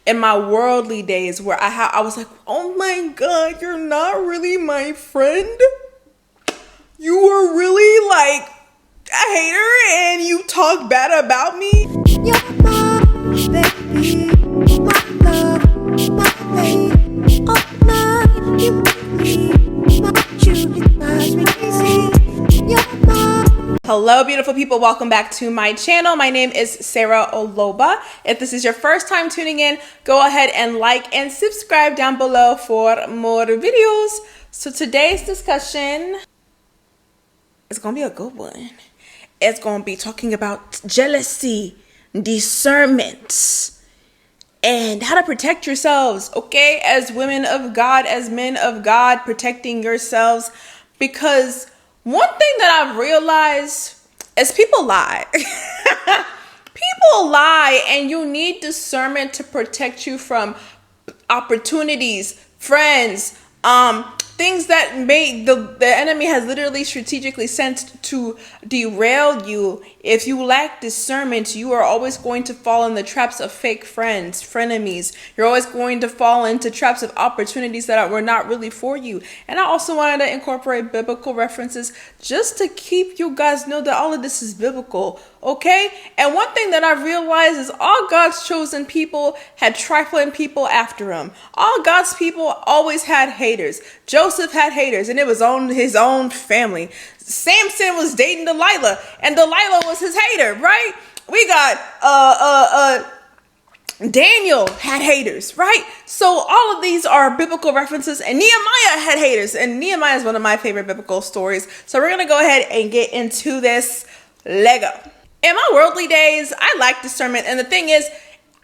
in my worldly days where I was like, oh my God, you're not really my friend. You were really like a hater and you talk bad about me. You're my baby, my love, my babe, oh my, you make me, my you drives me crazy. You're my. Hello, beautiful people. Welcome back to my channel. My name is Mssaraholoba. If this is your first time tuning in, go ahead and like and subscribe down below for more videos. So today's discussion is going to be a good one. It's going to be talking about jealousy, discernment, and how to protect yourselves, okay? As women of God, as men of God, protecting yourselves. Because one thing that I've realized is people lie. People lie, and you need discernment to protect you from opportunities, friends, things that the enemy has literally strategically sent to derail you. If you lack discernment, you are always going to fall in the traps of fake friends, frenemies. You're always going to fall into traps of opportunities that were not really for you. And I also wanted to incorporate biblical references just to keep you guys know that all of this is biblical, okay? And one thing that I realized is all God's chosen people had trifling people after them. All God's people always had haters. Joseph had haters, and it was on his own family. Samson was dating Delilah, and Delilah was his hater, right? We got Daniel had haters, right? So all of these are biblical references, and Nehemiah had haters, and Nehemiah is one of my favorite biblical stories. So we're gonna go ahead and get into this Lego. In my worldly days, I lacked discernment, and the thing is,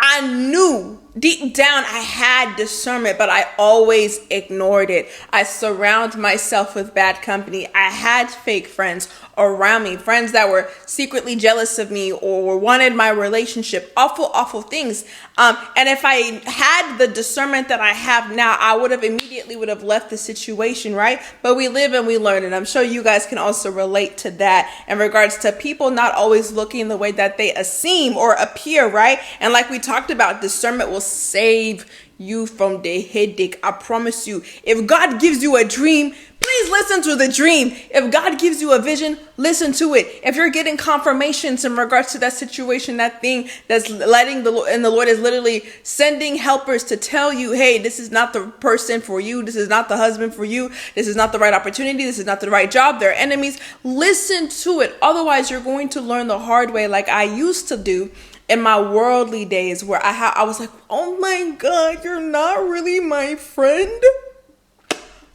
I knew deep down I had discernment, but I always ignored it. I surround myself with bad company. I had fake friends around me, friends that were secretly jealous of me or wanted my relationship, awful things. And if I had the discernment that I have now, I would have immediately left the situation, right? But we live and we learn, and I'm sure you guys can also relate to that in regards to people not always looking the way that they seem or appear, right? And like we talked about, discernment will save you from the headache. I promise you. If God gives you a dream, please listen to the dream. If God gives you a vision, listen to it. If you're getting confirmations in regards to that situation, that thing that's letting the Lord is literally sending helpers to tell you, hey, this is not the person for you. This is not the husband for you. This is not the right opportunity. This is not the right job. They're enemies. Listen to it. Otherwise, you're going to learn the hard way, like I used to do in my worldly days, where I was like, oh my God, you're not really my friend.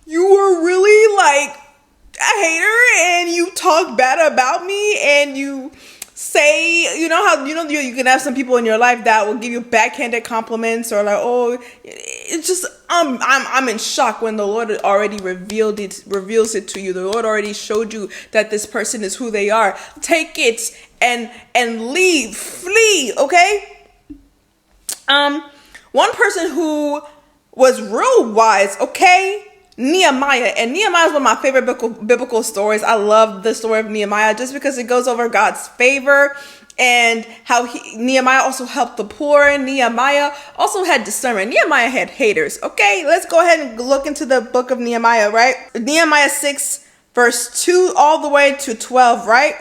You were really like a hater, and you talk bad about me, and you say, you know how, you can have some people in your life that will give you backhanded compliments, or like, oh, it's just, I'm in shock when the Lord already reveals it to you. The Lord already showed you that this person is who they are. Take it and leave, flee, okay? One person who was real wise, okay? Nehemiah. And Nehemiah is one of my favorite biblical stories. I love the story of Nehemiah just because it goes over God's favor and how Nehemiah also helped the poor. Nehemiah also had discernment. Nehemiah had haters. Okay, let's go ahead and look into the book of Nehemiah, right? Nehemiah 6 verse 2 all the way to 12, right?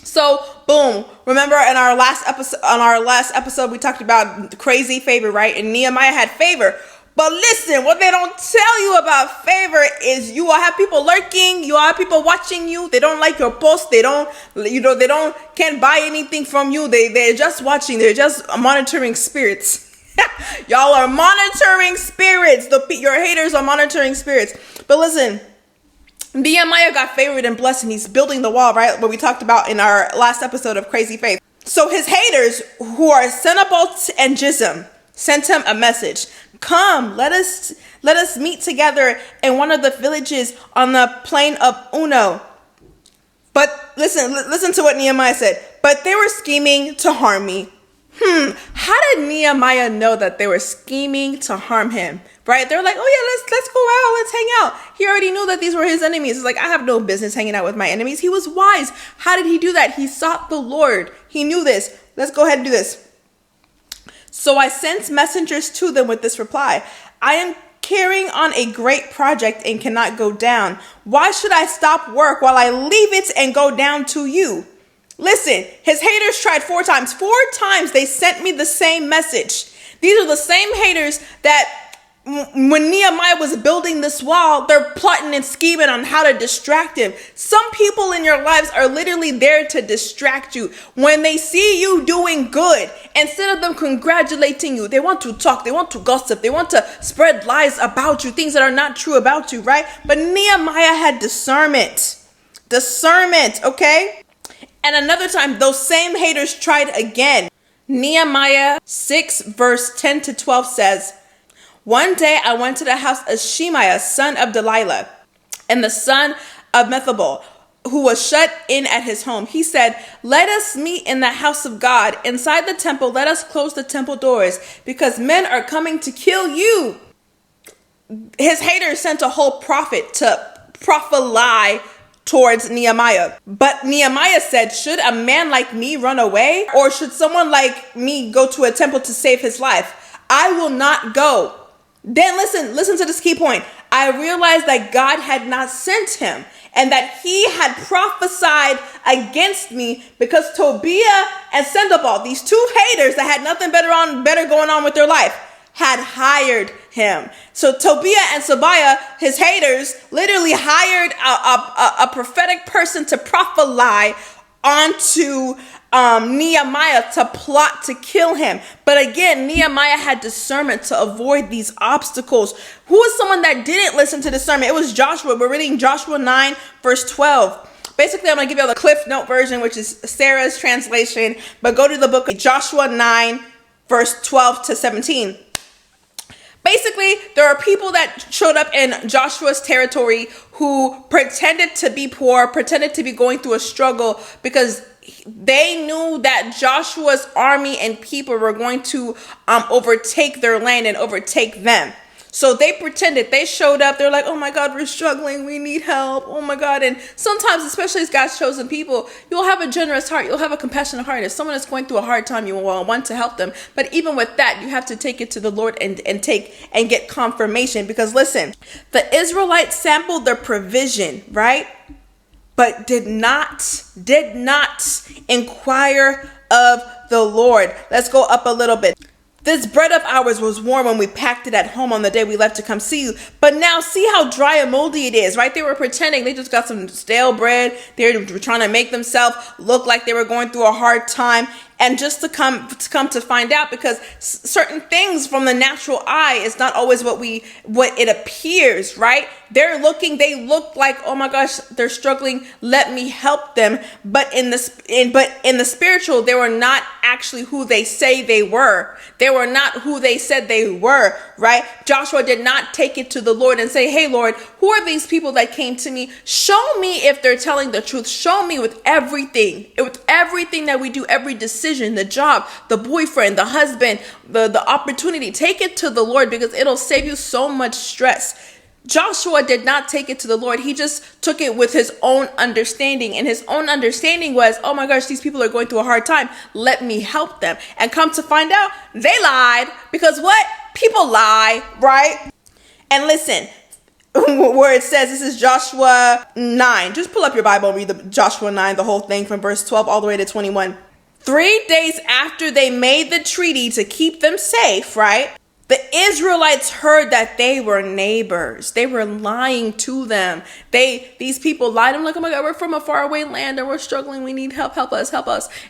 So boom, remember in our last episode, we talked about crazy favor, right? And Nehemiah had favor. But listen, what they don't tell you about favor is you will have people lurking. You will have people watching you. They don't like your post. They can't buy anything from you. They're just watching. They're just monitoring spirits. Y'all are monitoring spirits. Your haters are monitoring spirits. But listen, Nehemiah got favored and blessed, and he's building the wall, right? What we talked about in our last episode of Crazy Faith. So his haters, who are Cenobalt and Jism, sent him a message. Come, let us meet together in one of the villages on the plain of Uno. But listen to what Nehemiah said. But they were scheming to harm me. How did Nehemiah know that they were scheming to harm him? Right? They're like, oh yeah, let's go out, let's hang out. He already knew that these were his enemies. It's like, I have no business hanging out with my enemies. He was wise. How did he do that? He sought the Lord. He knew this. Let's go ahead and do this. So I sent messengers to them with this reply. I am carrying on a great project and cannot go down. Why should I stop work while I leave it and go down to you? Listen, his haters tried 4 times. 4 times they sent me the same message. These are the same haters that when Nehemiah was building this wall, they're plotting and scheming on how to distract him. Some people in your lives are literally there to distract you. When they see you doing good, instead of them congratulating you, they want to talk, they want to gossip, they want to spread lies about you, things that are not true about you, right? But Nehemiah had discernment. Discernment, okay? And another time, those same haters tried again. Nehemiah 6 verse 10 to 12 says, one day I went to the house of Shemaiah, son of Delilah, and the son of Methabel, who was shut in at his home. He said, let us meet in the house of God. Inside the temple, let us close the temple doors, because men are coming to kill you. His haters sent a whole prophet to prophesy towards Nehemiah. But Nehemiah said, should a man like me run away? Or should someone like me go to a temple to save his life? I will not go. Then listen to this key point. I realized that God had not sent him and that he had prophesied against me because Tobiah and Sanballat, these 2 haters that had nothing better going on with their life, had hired him. So Tobiah and Sanballat, his haters, literally hired a prophetic person to prophesy onto Nehemiah to plot to kill him. But again, Nehemiah had discernment to avoid these obstacles. Who is someone that didn't listen to discernment? It was Joshua. We're reading Joshua 9 verse 12. Basically, I'm going to give you the Cliff Note version, which is Sarah's translation, but go to the book of Joshua 9 verse 12 to 17. Basically, there are people that showed up in Joshua's territory who pretended to be poor, pretended to be going through a struggle because they knew that Joshua's army and people were going to overtake their land and overtake them. So they pretended, they showed up. They're like, oh my God, we're struggling. We need help. Oh my God. And sometimes, especially as God's chosen people, you'll have a generous heart. You'll have a compassionate heart. If someone is going through a hard time, you will want to help them. But even with that, you have to take it to the Lord and get confirmation. Because listen, the Israelites sampled their provision, right? But did not inquire of the Lord. Let's go up a little bit. This bread of ours was warm when we packed it at home on the day we left to come see you. But now see how dry and moldy it is, right? They were pretending they just got some stale bread. They were trying to make themselves look like they were going through a hard time. And just to come to find out, because certain things from the natural eye is not always what it appears, right? They look like, oh my gosh, they're struggling. Let me help them. But in the spiritual, they were not actually who they say they were. They were not who they said they were, right? Joshua did not take it to the Lord and say, hey, Lord, who are these people that came to me? Show me if they're telling the truth. Show me with everything that we do, every decision, the job, the boyfriend, the husband, the opportunity. Take it to the Lord, because it'll save you so much stress. Joshua did not take it to the Lord. He just took it with his own understanding. And his own understanding was, oh my gosh, these people are going through a hard time. Let me help them. And come to find out, they lied. Because what? People lie, right? And listen, where it says, this is Joshua 9. Just pull up your Bible and read the Joshua 9, the whole thing from verse 12 all the way to 21. 3 days after they made the treaty to keep them safe, right? The Israelites heard that they were neighbors. They were lying to them. These people lied to them like, oh my God, we're from a faraway land and we're struggling. We need help. Help us.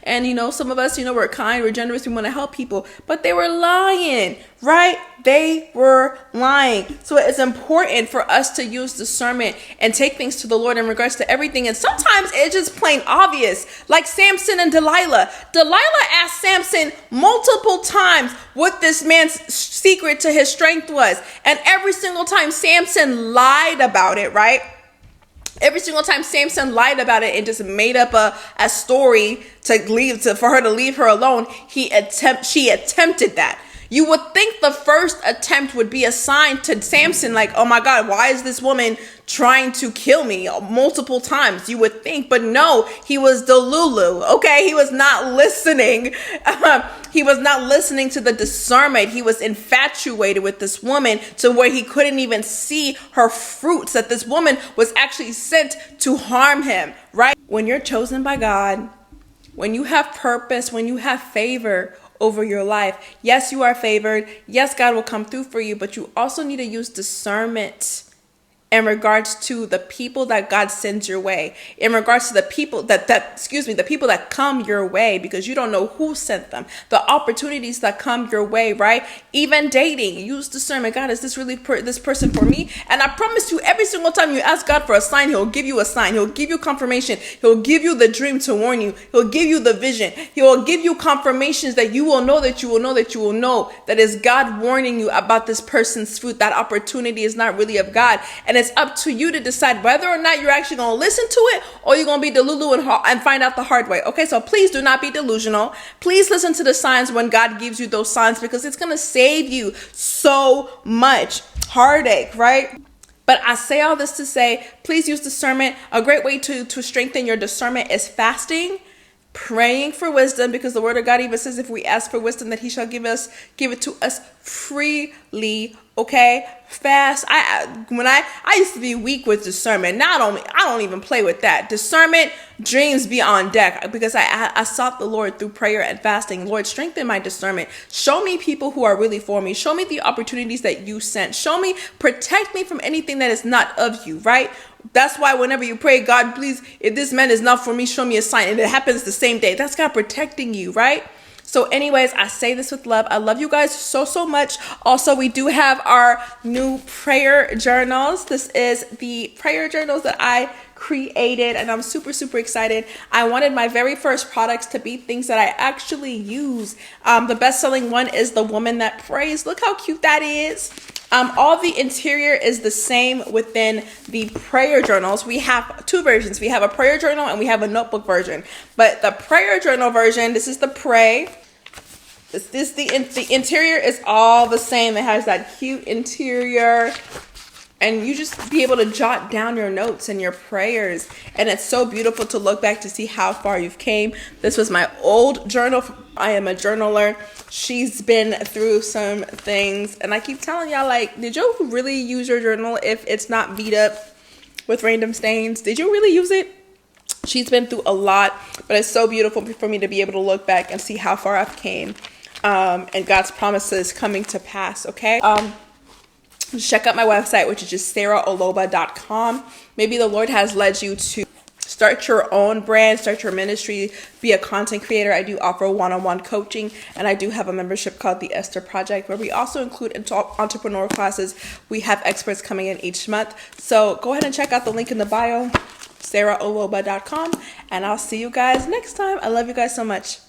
And some of us, we're kind, we're generous. We want to help people. But they were lying, right? They were lying. So it's important for us to use discernment and take things to the Lord in regards to everything. And sometimes it's just plain obvious, like Samson and Delilah. Delilah asked Samson multiple times what this man's secret to his strength was. And every single time Samson lied about it, right? Every single time Samson lied about it and just made up a story for her to leave her alone, she attempted that. You would think the first attempt would be a sign to Samson, like, oh my God, why is this woman trying to kill me multiple times? You would think, but no, he was delulu, okay? He was not listening. He was not listening to the discernment. He was infatuated with this woman to where he couldn't even see her fruits, that this woman was actually sent to harm him, right? When you're chosen by God, when you have purpose, when you have favor over your life, yes, you are favored. Yes, God will come through for you, but you also need to use discernment in regards to the people that God sends your way, in regards to the people the people that come your way, because you don't know who sent them, the opportunities that come your way, right? Even dating, use discernment. God, is this really this person for me? And I promise you, every single time you ask God for a sign, he'll give you a sign. He'll give you confirmation. He'll give you the dream to warn you. He'll give you the vision. He will give you confirmations that you will know that you will know that you will know that is God warning you about this person's fruit. That opportunity is not really of God. And it's up to you to decide whether or not you're actually going to listen to it, or you're going to be delulu and find out the hard way. Okay, so please do not be delusional. Please listen to the signs when God gives you those signs, because it's going to save you so much heartache, right? But I say all this to say, please use discernment. A great way to strengthen your discernment is fasting, praying for wisdom, because the word of God even says if we ask for wisdom, that he shall give it to us freely. Okay, fast. I used to be weak with discernment. Now I don't even play with that. Discernment, dreams be on deck, because I sought the Lord through prayer and fasting. Lord, strengthen my discernment. Show me people who are really for me. Show me the opportunities that you sent. Show me, protect me from anything that is not of you, right? That's why whenever you pray, God, please, if this man is not for me, show me a sign. And it happens the same day. That's God protecting you, right? So anyways, I say this with love. I love you guys so much. Also, we do have our new prayer journals. This is the prayer journals that I created, and I'm super excited. I wanted my very first products to be things that I actually use. The best-selling one is the Woman That Prays. Look how cute that is. All the interior is the same within the prayer journals. We have two versions. We have a prayer journal and we have a notebook version. But the prayer journal version, this is the pray. The interior is all the same. It has that cute interior. And you just be able to jot down your notes and your prayers. And it's so beautiful to look back to see how far you've came. This was my old journal. I am a journaler. She's been through some things. And I keep telling y'all, like, did you really use your journal if it's not beat up with random stains? Did you really use it? She's been through a lot. But it's so beautiful for me to be able to look back and see how far I've came. And God's promises coming to pass, okay? Check out my website, which is just Smssaraholoba.com. Maybe the Lord has led you to start your own brand, start your ministry, be a content creator. I do offer one-on-one coaching, and I do have a membership called the Esther Project, where we also include entrepreneur classes. We have experts coming in each month. So go ahead and check out the link in the bio, Smssaraholoba.com, and I'll see you guys next time. I love you guys so much.